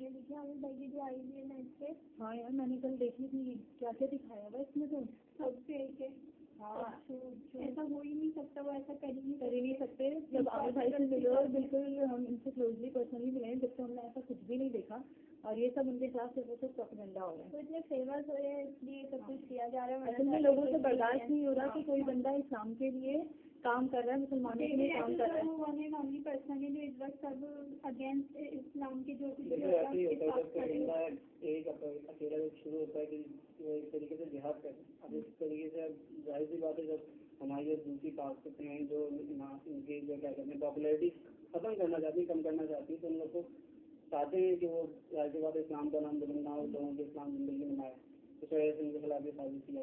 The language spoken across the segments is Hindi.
वीडियो देखी आमिर भाई की जो आई हुई है नेट पे? हाँ यार मैंने कल देखी थी, क्या क्या दिखाया हुआ इसमें तो सब फेक है। हाँ ऐसा हो ही नहीं सकता, वो ऐसा कर ही नहीं सकते। जब आमिर भाई से मिलो और बिल्कुल हम इनसे क्लोजली पर्सनली मिले, जब तो हमने ऐसा कुछ भी नहीं देखा, और ये सब उनके साथ सिर्फ तो प्रोपेगेंडा हो रहा है। तो इतने फेमस हो रहे हैं इसलिए सब कुछ किया जा रहा है। असल में लोगों से बर्दाश्त नहीं हो रहा कि कोई बंदा इस्लाम के लिए काम कर रहा है, मुसलमानों के लिए काम कर रहा है। वो वन एंड ओनली पर्सन है जो इस वक्त सब अगेंस्ट इस्लाम के जो कुछ एक अकेला जब शुरू होता है कि वो एक तरीके से जिहाद कर, अब इस तरीके से जाहिर सी बात है जब हमारी जो दूसरी ताकतें हैं जो इनकी जो क्या कहते हैं पॉपुलैरिटी खत्म करना चाहती है, कम करना चाहती है, तो उन लोग को चाहते हैं कि वो जाहिर सी बात इस्लाम का नाम बुलंद ना हो, लोगों के इस्लाम जिंदगी में आए, इस वजह से उनके खिलाफ ये साजिश की गई।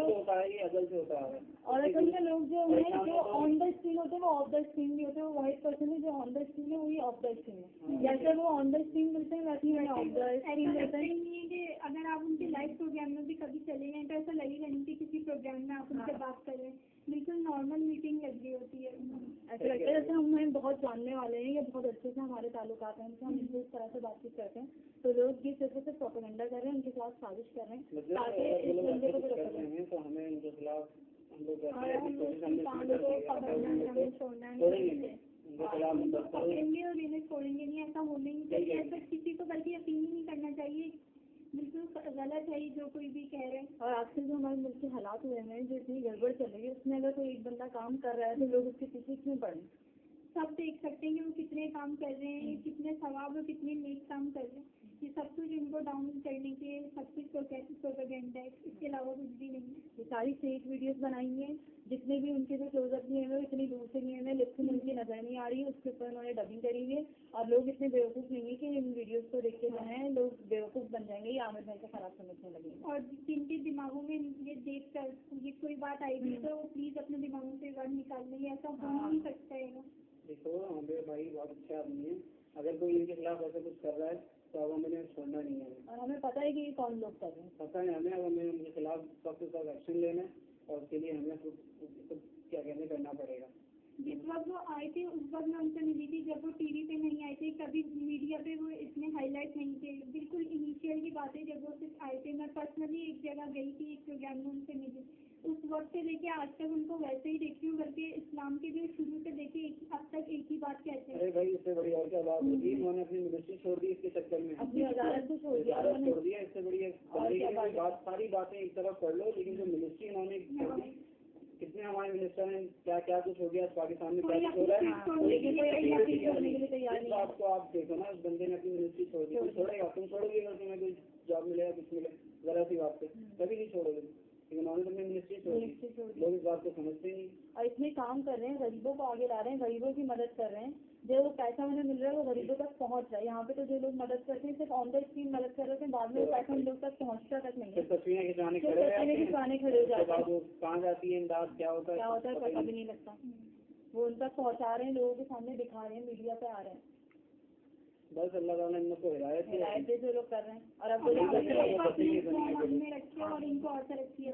होता है, ये अदल से होता है। और असल में लोग जो है जो ऑन द स्क्रीन होते हैं वो ऑफ द स्क्रीन भी होते हैं। वो वाइट पर्सन है जो ऑन द स्क्रीन है, वही ऑफ द स्क्रीन है। जैसे वो ऑन द स्क्रीन मिलते हैं वैसे ही ऑफ द स्क्रीन मिलते हैं। नहीं है कि अगर आप उनके लाइव प्रोग्राम में भी कभी चले गए तो ऐसा लगेगा नहीं कि किसी प्रोग्राम में आप उनसे बात कर रहे हैं, बिल्कुल नॉर्मल मीटिंग लग रही होती है। ऐसा लगता है जैसे हमें बहुत जानने वाले हैं या बहुत अच्छे से हमारे ताल्लुकात हैं, उनसे हम इस तरह से बातचीत करते हैं, तो लोग ये सिर्फ प्रोपेगेंडा कर रहे हैं, उनके खिलाफ साजिश कर रहे हैं ताकि इस बंदे को तो हमें उनके खिलाफ हम लोग पकड़ेंगे और इन्हें छोड़ेंगे नहीं, ऐसा होना ही चाहिए। ऐसा किसी को बल्कि यकीन ही नहीं करना चाहिए, बिल्कुल गलत है जो कोई भी कह रहे हैं। और आजकल जो हमारे मुल्क के हालात हुए हैं, जो इतनी गड़बड़ चल रही है, उसमें अगर कोई एक बंदा काम कर रहा है तो लोग उसके पीछे क्यों पड़े? सब देख सकते हैं कि वो कितने काम कर रहे हैं, कितने सवाब और कितने नेक काम कर रहे हैं। ये सब कुछ इनको डाउन करने के सब कुछ प्रोपेगेंडा है, इसके अलावा कुछ भी नहीं है। ये सारी फेक वीडियोस बनाई हैं, जितने भी उनके जो क्लोजअप लिए हैं इतनी दूर से लिए हैं, लिप्स में उनकी नजर नहीं आ रही है, उसके ऊपर उन्होंने डबिंग करी हुई है। और लोग इतने बेवकूफ़ नहीं है कि इन वीडियोस को देख के जो है लोग बेवकूफ़ बन जाएंगे या आमिर भाई को खराब समझने लगेंगे। और जिनके दिमागों में ये देख कर ये कोई बात आएगी तो प्लीज अपने दिमागों से बात निकाल लेंगे, ऐसा हो नहीं सकता है। देखो आमिर भाई बहुत अच्छा आदमी है, अगर कोई इनके खिलाफ ऐसा कुछ कर रहा है तो अब हमें छोड़ना नहीं है। और हमें पता है कि ये कौन लोग कर रहे हैं, पता है हमें, अब हमें उनके खिलाफ सख्त से सख्त एक्शन लेना है और उसके लिए हमें क्या कहने करना पड़ेगा। जिस वक्त वो आए थे उस वक्त मैं उनसे मिली थी, जब वो टीवी पे नहीं आए थे, कभी मीडिया पे वो इतने हाईलाइट नहीं थे, बिल्कुल इनिशियल की बातें जब वो सिर्फ आए थे। मैं पर्सनली एक जगह गई थी, एक प्रोग्राम में उनसे मिली, उस वक्त से लेके आज तक उनको वैसे ही देखती हूँ, बल्कि इस्लाम के भी शुरू से लेके अब तक एक ही बात कहते हैं। अरे भाई इससे बड़ी और क्या बात होगी, उन्होंने अपनी मिनिस्ट्री छोड़ दी इसके चक्कर में, अपनी वजारत को छोड़ दिया, इससे बड़ी बात सारी बातें एक तरफ कर लो, लेकिन जो मिनिस्ट्री उन्होंने कितने हमारे मिनिस्टर ने क्या क्या कुछ हो गया पाकिस्तान में, क्या कुछ हो रहा है, आपको आप देखो ना, उस बंदे ने अपनी मिनिस्ट्री छोड़ दी, छोड़ेगा, तुम छोड़ोगे अगर तुम्हें कोई जॉब मिलेगा कुछ मिले, जरा सी बात पे कभी नहीं छोड़ोगे, लेकिन उन्होंने तो अपनी मिनिस्ट्री छोड़ दी। लोग इस बात को समझते नहीं और इतने काम कर रहे हैं, गरीबों को आगे ला रहे हैं, गरीबों की मदद कर रहे हैं, जो पैसा उन्हें मिल रहा है वो गरीबों तक पहुंच रहा है। यहाँ पे तो जो लोग मदद करते हैं सिर्फ ऑन द स्क्रीन मदद कर रहे हैं, बाद में वो पैसा उन लोग तक पहुँचता तक नहीं है। तस्वीरें खिंचाने खड़े हो जाते हैं, कहाँ जाती है इमदाद, क्या होता है पता भी नहीं लगता। वो उन तक पहुँचा रहे हैं, लोगों के सामने दिखा रहे हैं, मीडिया पे आ रहे हैं। बस अल्लाह ताला इन लोग को हिदायत जो लोग कर रहे हैं। और अब और इनको और तरक्की